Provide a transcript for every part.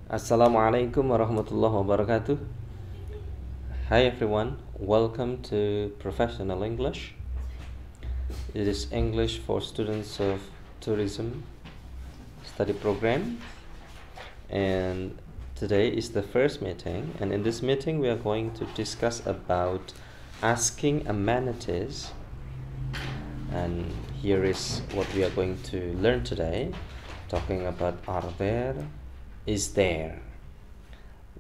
Assalamualaikum warahmatullahi wabarakatuh. Hi everyone, welcome to Professional English. It is English for students of tourism study program, and today is the first meeting, and in this meeting we are going to discuss about asking amenities, and here is what we are going to learn today, talking about are there, is there.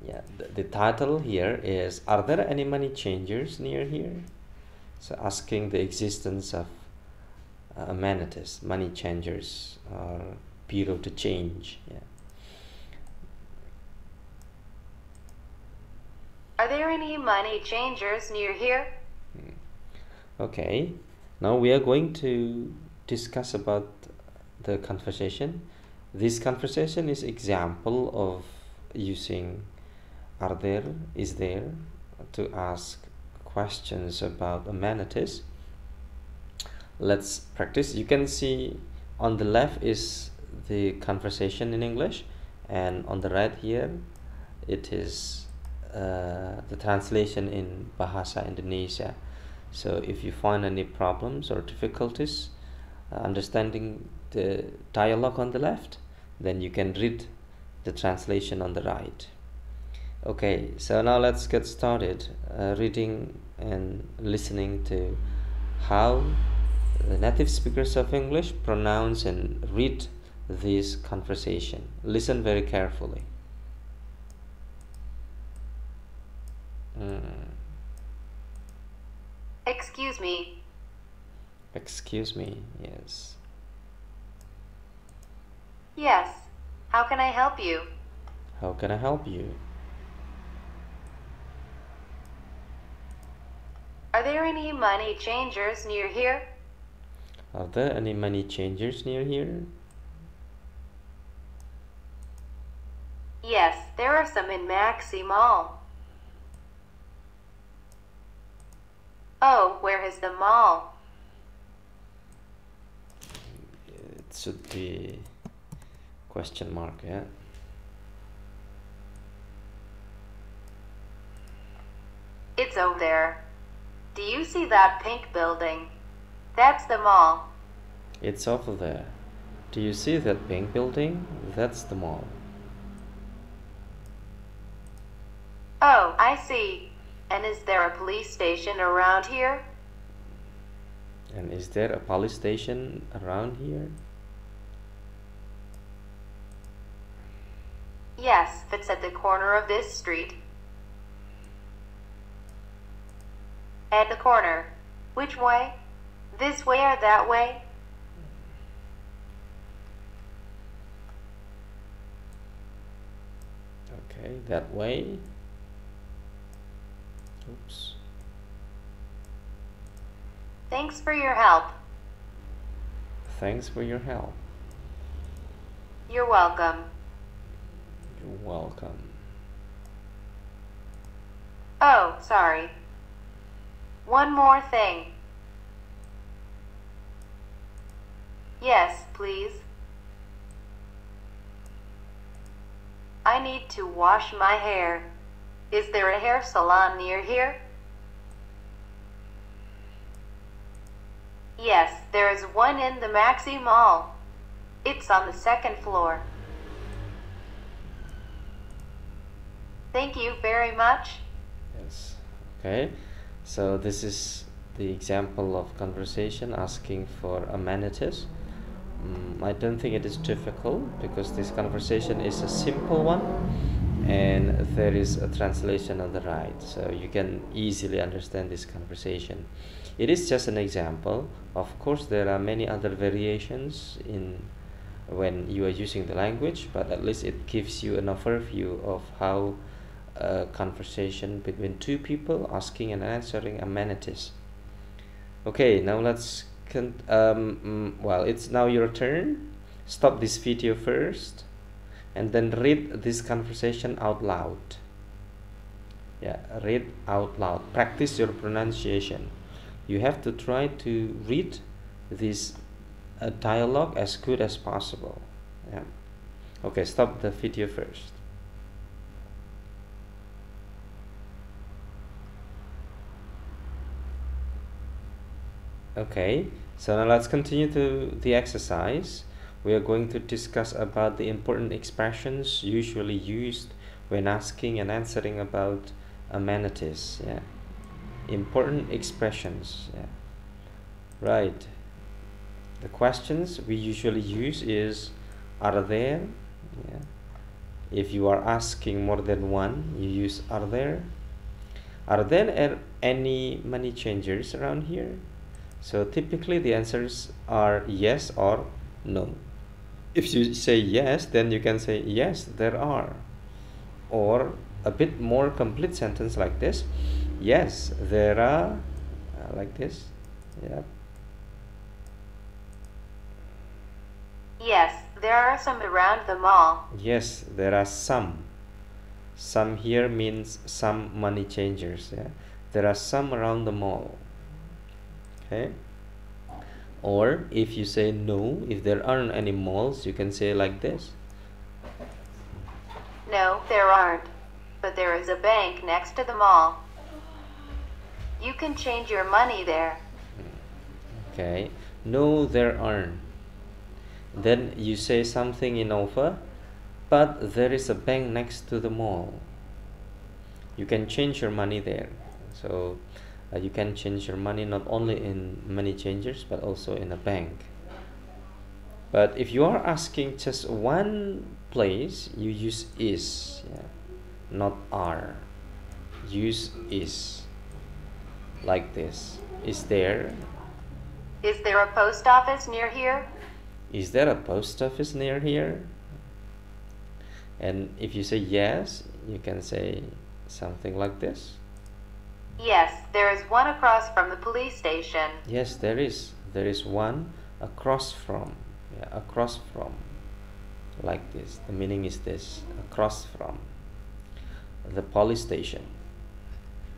Yeah, the title here is, are there any money changers near here? So asking the existence of amenities, money changers, or bureau to change. Yeah. Are there any money changers near here? Okay, now we are going to discuss about the conversation. This conversation is example of using are there, is there, to ask questions about amenities. Let's practice. You can see on the left is the conversation in English, and on the right here it is the translation in Bahasa Indonesia. So if you find any problems or difficulties understanding the dialogue on the left, then you can read the translation on the right. Okay, so now let's get started reading and listening to how the native speakers of English pronounce and read this conversation. Listen very carefully. Excuse me. Excuse me, yes. Yes. How can I help you? How can I help you? Are there any money changers near here? Are there any money changers near here? Yes, there are some in Maxi Mall. Oh, where is the mall? It should be question mark, yeah. It's over there. Do you see that pink building? That's the mall. It's over there. Do you see that pink building? That's the mall. Oh, I see. And is there a police station around here? And is there a police station around here? Yes, it's at the corner of this street. At the corner. Which way? This way or that way? Okay, that way. Oops. Thanks for your help. Thanks for your help. You're welcome. You're welcome. Oh, sorry. One more thing. Yes, please. I need to wash my hair. Is there a hair salon near here? Yes, there is one in the Maxi Mall. It's on the second floor. Thank you very much. Yes. Okay. So this is the example of conversation asking for amenities. I don't think it is difficult because this conversation is a simple one, and there is a translation on the right, so you can easily understand this conversation. It is just an example. Of course, there are many other variations in when you are using the language, but at least it gives you an overview of how a conversation between two people asking and answering amenities. Okay, now let's well, it's now your turn. Stop this video first and then read this conversation out loud. Yeah, read out loud. Practice your pronunciation. You have to try to read this dialogue as good as possible. Yeah. Okay, stop the video first. Okay, so now let's continue to the exercise. We are going to discuss about the important expressions usually used when asking and answering about amenities. Yeah, important expressions. Yeah, right. The questions we usually use is, are there? Yeah. If you are asking more than one, you use are there. Are there any money changers around here? So typically the answers are yes or no. If you say yes, then you can say yes, there are. Or a bit more complete sentence like this: yes, there are, like this. Yeah. Yes, there are some around the mall. Yes, there are some. Some here means some money changers. Yeah. There are some around the mall. Okay. Or if you say no, if there aren't any malls, you can say like this: No, there aren't. But there is a bank next to the mall. You can change your money there. Okay. No, there aren't. Then you say something in over, but there is a bank next to the mall. You can change your money there. So you can change your money not only in money changers but also in a bank. But if you are asking just one place, you use is, yeah, not are. Use is, like this: is there? Is there a post office near here? Is there a post office near here? And if you say yes, you can say something like this: Yes, there is one across from the police station. yes, there is. There is one across from. Yeah, across from. Like this. The meaning is this: across from the police station.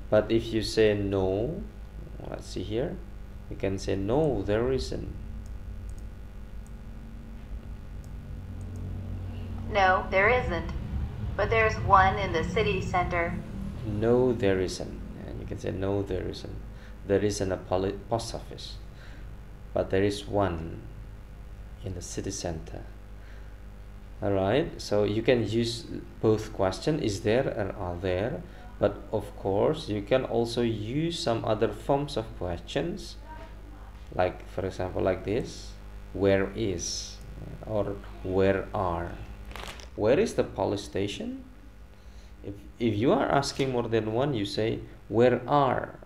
But if you say no, let's see here, you can say no, there isn't. No, there isn't. But there's one in the city center. No, there isn't. And you can say no, there isn't. There isn't a post office, but there is one in the city center. Alright, so you can use both question, is there and are there, but of course you can also use some other forms of questions, like for example like this: where is, or where are. Where is the police station? If you are asking more than one, you say where are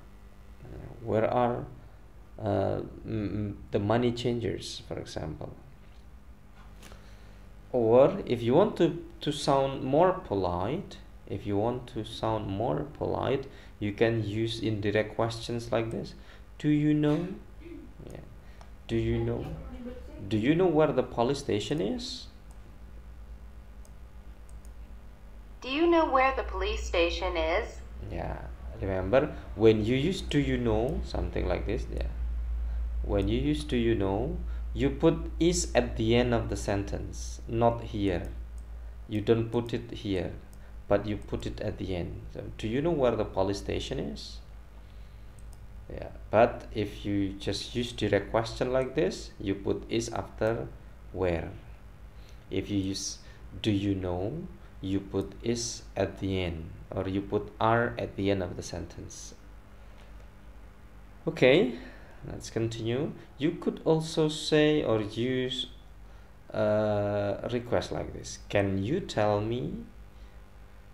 the money changers, for example. Or if you want to sound more polite, you can use indirect questions like this: do you know? Yeah. Do you know? Do you know where the police station is? Do you know where the police station is? Yeah, remember when you use do you know, something like this. Yeah, when you use do you know, you put is at the end of the sentence, not here. You don't put it here, but you put it at the end. So, do you know where the police station is? Yeah, but if you just use direct question like this, you put is after where. If you use do you know, you put is at the end, or you put are at the end of the sentence. Okay, let's continue. You could also say or use a request like this: can you tell me,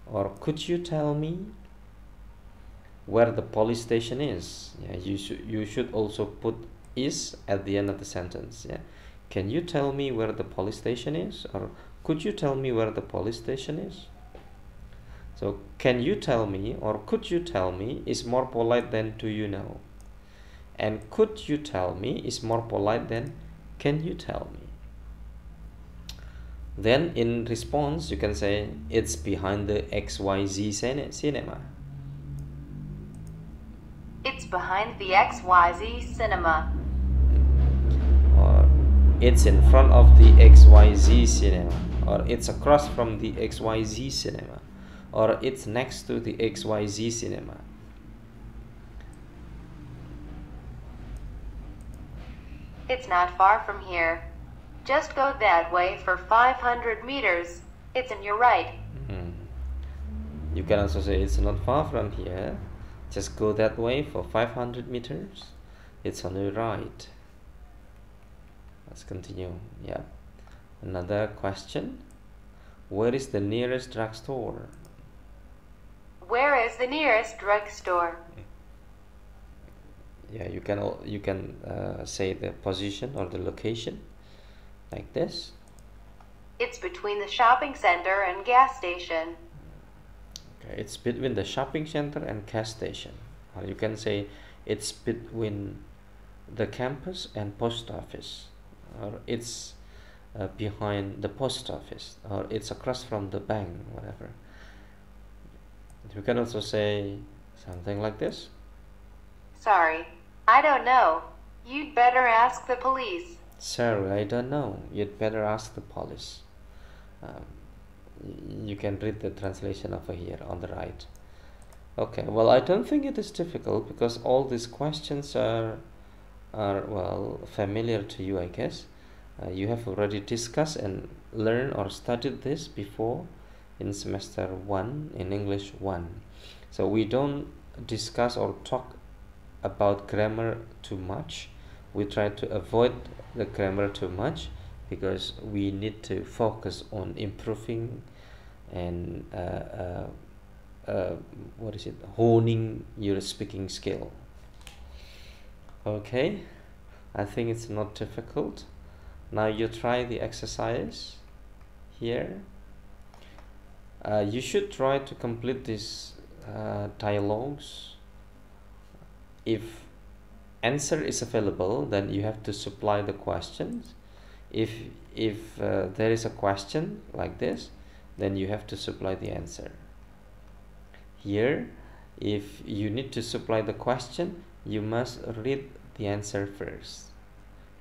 or could you tell me where the police station is? Yeah, you should also put is at the end of the sentence. Yeah, can you tell me where the police station is, or could you tell me where the police station is? So can you tell me or could you tell me is more polite than do you know, and could you tell me is more polite than can you tell me. Then in response you can say it's behind the XYZ cinema. It's behind the XYZ cinema. Or it's in front of the XYZ cinema, or it's across from the XYZ cinema, or it's next to the XYZ cinema. It's not far from here. Just go that way for 500 meters. It's on your right. You can also say it's not far from here. Just go that way for 500 meters. It's on your right. Let's continue. Yeah. Another question. Where is the nearest drugstore? Where is the nearest drugstore? Yeah, you can say the position or the location like this. It's between the shopping center and gas station. Okay, it's between the shopping center and gas station. Or you can say it's between the campus and post office, or it's behind the post office, or it's across from the bank, whatever. You can also say something like this. Sorry, I don't know. You'd better ask the police. Sorry, I don't know. You'd better ask the police. You can read the translation over here on the right. Okay, well, I don't think it is difficult because all these questions are well familiar to you, I guess. You have already discussed and learned or studied this before in semester 1 in English 1. So we don't discuss or talk about grammar too much. We try to avoid the grammar too much because we need to focus on improving and honing your speaking skill. Okay, I think it's not difficult. Now you try the exercise here. You should try to complete these dialogues. If answer is available, then you have to supply the questions. If there is a question like this, then you have to supply the answer. Here, if you need to supply the question, you must read the answer first,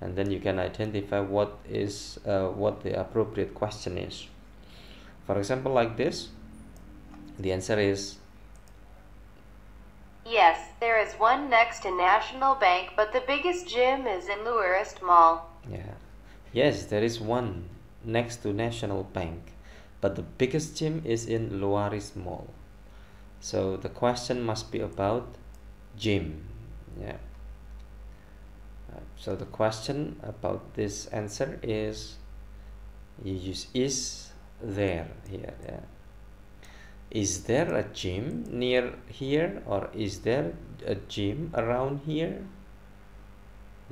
and then you can identify what the appropriate question is. For example, like this, the answer is yes, there is one next to National Bank, but the biggest gym is in Luarist Mall. Yeah. Yes, there is one next to National Bank, but the biggest gym is in Luaris Mall. So the question must be about gym. Yeah. So the question about this answer is, you use is there here. Yeah. Is there a gym near here, or is there a gym around here?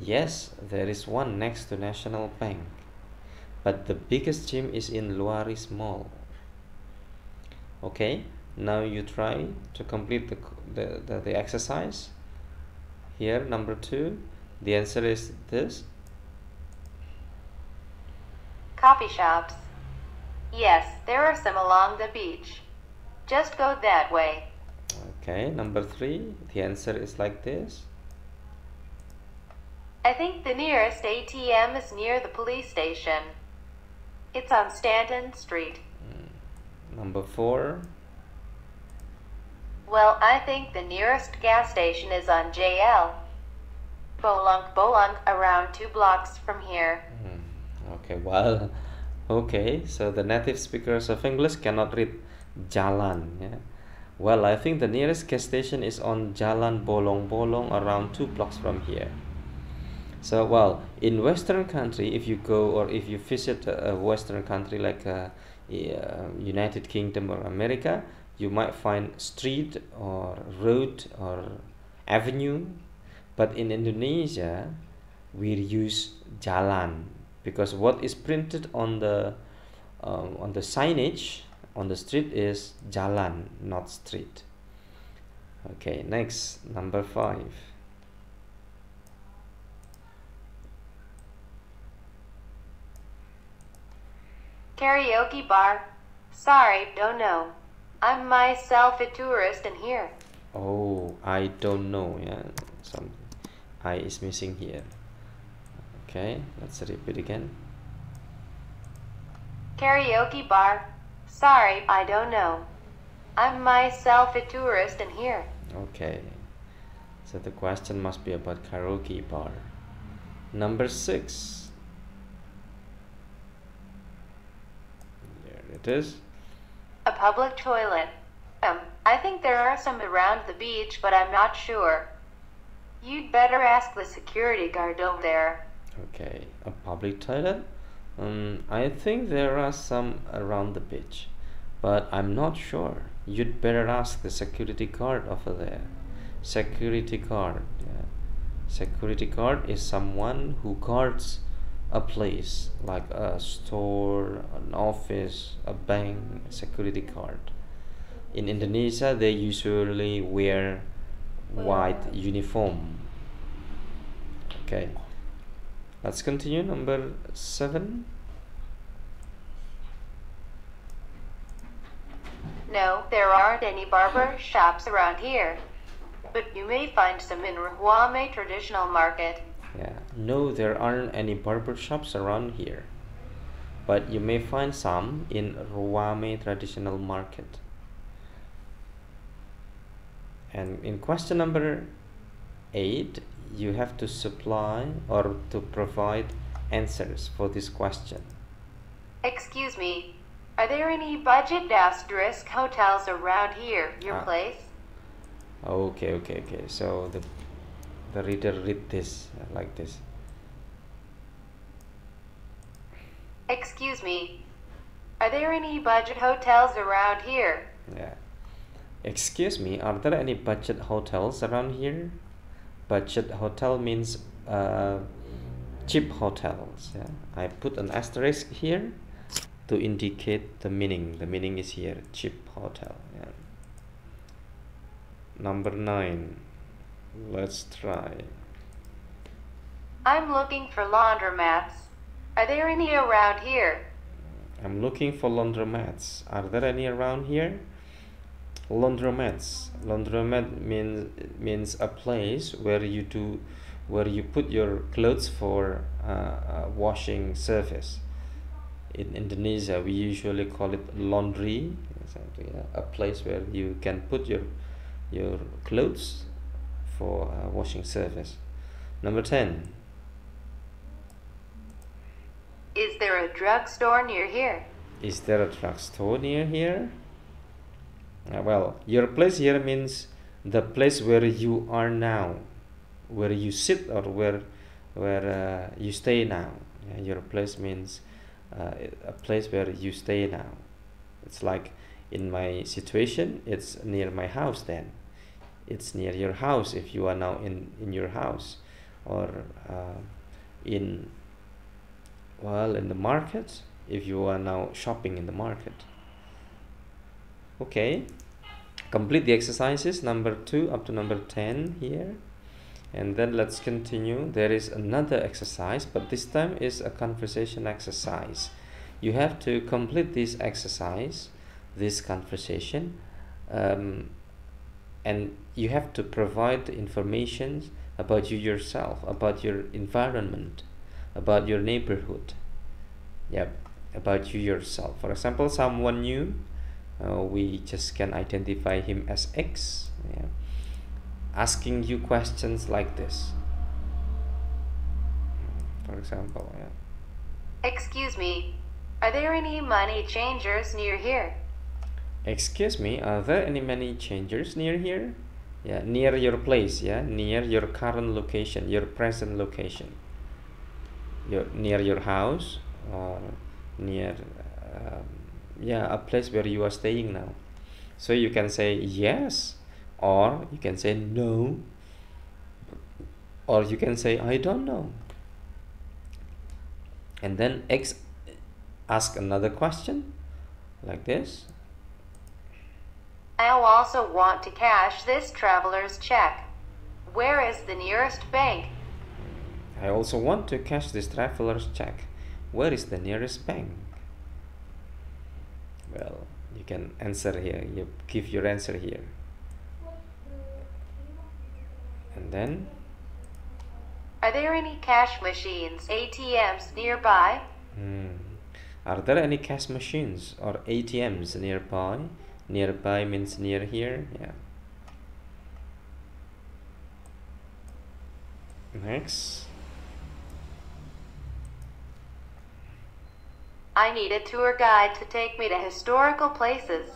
Yes, there is one next to National Bank, but the biggest gym is in Luaris Mall. Okay, now you try to complete the exercise. Here, number 2, the answer is this. Coffee shops. Yes, there are some along the beach. Just go that way. Okay, number 3, the answer is like this. I think the nearest ATM is near the police station. It's on Stanton Street. Number 4. Well, I think the nearest gas station is on JL. Bolong, around 2 blocks from here. Okay, well, okay, so the native speakers of English cannot read jalan. Yeah? Well, I think the nearest gas station is on Jalan Bolong around 2 blocks from here. So, well, in Western country, if you go or if you visit a Western country like United Kingdom or America, you might find street or road or avenue. But in Indonesia, we use jalan because what is printed on the signage on the street is jalan, not street. Okay, next, number 5. Karaoke bar. Sorry, don't know. I'm myself a tourist in here. Oh, I don't know. Yeah, some I is missing here. Okay, let's repeat again. Karaoke bar. Sorry, I don't know. I'm myself a tourist in here. Okay, so the question must be about karaoke bar. Number 6. There it is. A public toilet. I think there are some around the beach, but I'm not sure. You'd better ask the security guard over there. Okay, a public toilet. I think there are some around the beach, but I'm not sure. You'd better ask the security guard over there. Security guard. Yeah. Security guard is someone who guards a place like a store, an office, a bank. Security guard. In Indonesia, they usually wear white uniform. Okay, let's continue. Number 7. No, there aren't any barber shops around here, but you may find some in Ruhame Traditional Market. Yeah, no, there aren't any barber shops around here, but you may find some in Ruwame Traditional Market. And in question number 8, you have to supply or to provide answers for this question. Excuse me, are there any budget asterisk hotels around here, your place? Okay. So the reader read this like this. Excuse me, are there any budget hotels around here? Yeah. Excuse me, are there any budget hotels around here? Budget hotel means cheap hotels. Yeah. I put an asterisk here to indicate the meaning. The meaning is here, cheap hotel. Yeah. Number 9. Let's try. I'm looking for laundromats. Are there any around here? I'm looking for laundromats. Are there any around here? Laundromats. Laundromat means a place where you put your clothes for washing service. In Indonesia, we usually call it laundry. A place where you can put your clothes for washing service. Number 10. Is there a drugstore near here? Is there a drugstore near here? Well, your place here means the place where you are now, where you sit or where you stay now. Yeah, your place means a place where you stay now. It's like in my situation, it's near my house then. It's near your house if you are now in your house, or in the market if you are now shopping in the market. Okay, complete the exercises number 2 up to number 10 here, and then let's continue. There is another exercise, but this time is a conversation exercise. You have to complete this exercise, this conversation, and you have to provide the information about you yourself, about your environment, about your neighborhood. Yep, about you yourself. For example, someone new, we just can identify him as X. Yeah. Asking you questions like this. For example, yeah. Excuse me, are there any money changers near here? Excuse me, are there any money changers near here? Yeah, near your place. Yeah, near your current location, your present location. Near your house, or near a place where you are staying now. So you can say yes, or you can say no, or you can say I don't know. And then X ask another question like this. I'll also want to cash this traveler's check. Where is the nearest bank? I also want to cash this traveler's check. Where is the nearest bank? Well, you can answer here. You give your answer here. And then, are there any cash machines, ATMs nearby? Are there any cash machines or ATMs nearby? Nearby means near here. Yeah. Next. I need a tour guide to take me to historical places.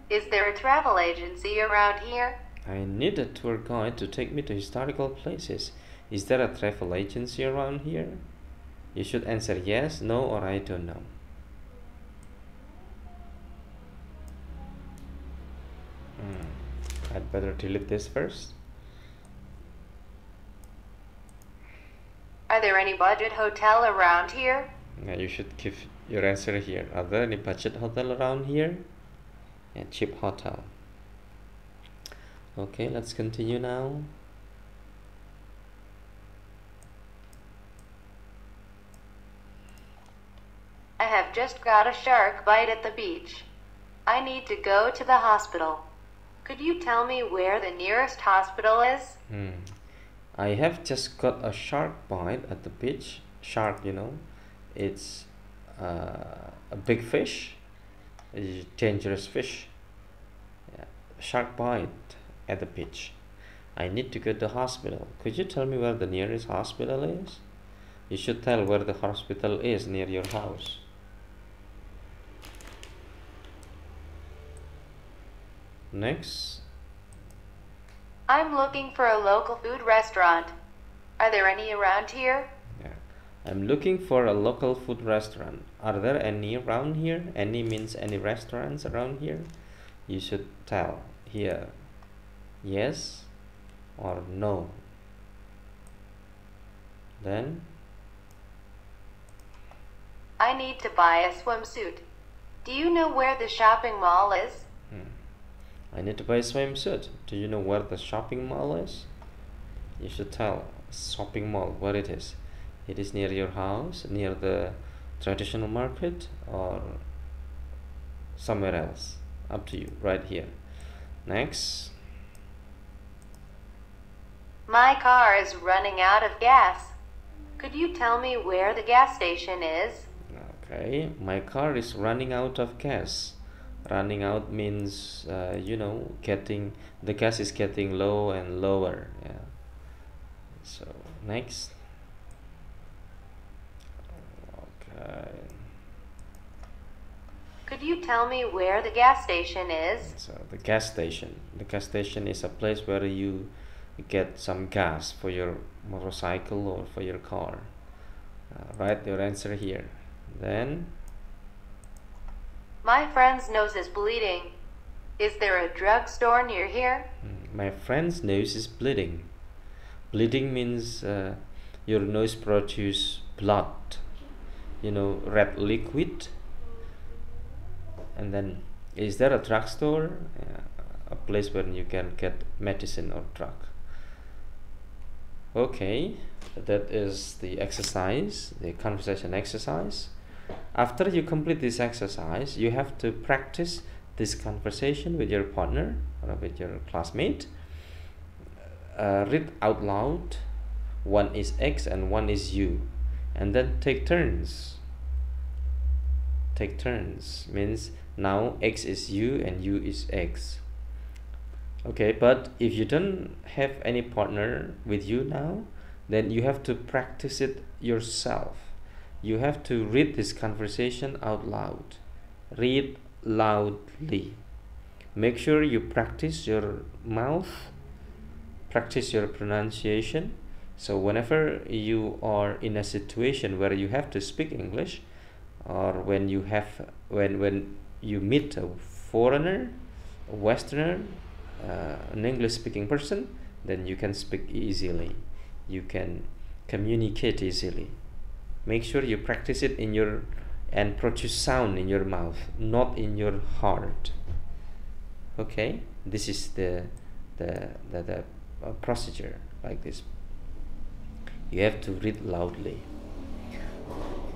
Is there a travel agency around here? I need a tour guide to take me to historical places. Is there a travel agency around here? You should answer yes, no, or I don't know. I'd better delete this first. Are there any budget hotel around here? Now you should give your answer here. Are there any budget hotel around here? Yeah, cheap hotel. Okay, let's continue now. I have just got a shark bite at the beach. I need to go to the hospital. Could you tell me where the nearest hospital is? I have just got a shark bite at the beach. Shark, you know, it's a big fish, a dangerous fish. Yeah. Shark bite at the beach. I need to go to the hospital. Could you tell me where the nearest hospital is? You should tell where the hospital is near your house. Next. I'm looking for a local food restaurant. Are there any around here? Yeah. I'm looking for a local food restaurant. Are there any around here? Any means any restaurants around here? You should tell here yes or no. Then I need to buy a swimsuit. Do you know where the shopping mall is? I need to buy a swimsuit. Do you know where the shopping mall is? You should tell shopping mall where it is. It is near your house, near the traditional market, or somewhere else. Up to you, right here. Next. My car is running out of gas. Could you tell me where the gas station is? Okay, my car is running out of gas. Running out means you know, the gas is getting low and lower. Yeah. So next. Okay. Could you tell me where the gas station is? So the gas station is a place where you get some gas for your motorcycle or for your car. Write your answer here. Then my friend's nose is bleeding. Is there a drugstore near here? My friend's nose is bleeding. Bleeding means your nose produces blood, you know, red liquid. And then, is there a drugstore? A place where you can get medicine or drug. Okay, that is the exercise, the conversation exercise. After you complete this exercise, you have to practice this conversation with your partner or with your classmate. Read out loud. One is X and one is you, and then take turns. Take turns means now X is you and you is X. Okay, but if you don't have any partner with you now, then you have to practice it yourself. You have to read this conversation out loud. Read loudly. Make sure you practice your mouth, practice your pronunciation. So whenever you are in a situation where you have to speak English, or when you meet a foreigner, a Westerner, an English speaking person, then you can speak easily. You can communicate easily. Make sure you practice it and produce sound in your mouth, not in your heart. Okay, this is the procedure like this. You have to read loudly.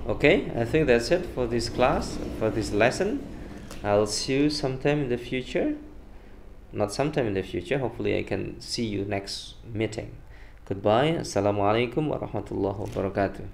Okay, I think that's it for this class, for this lesson. I'll see you sometime in the future. Not sometime in the future, hopefully I can see you next meeting. Goodbye. Assalamualaikum warahmatullahi wabarakatuh.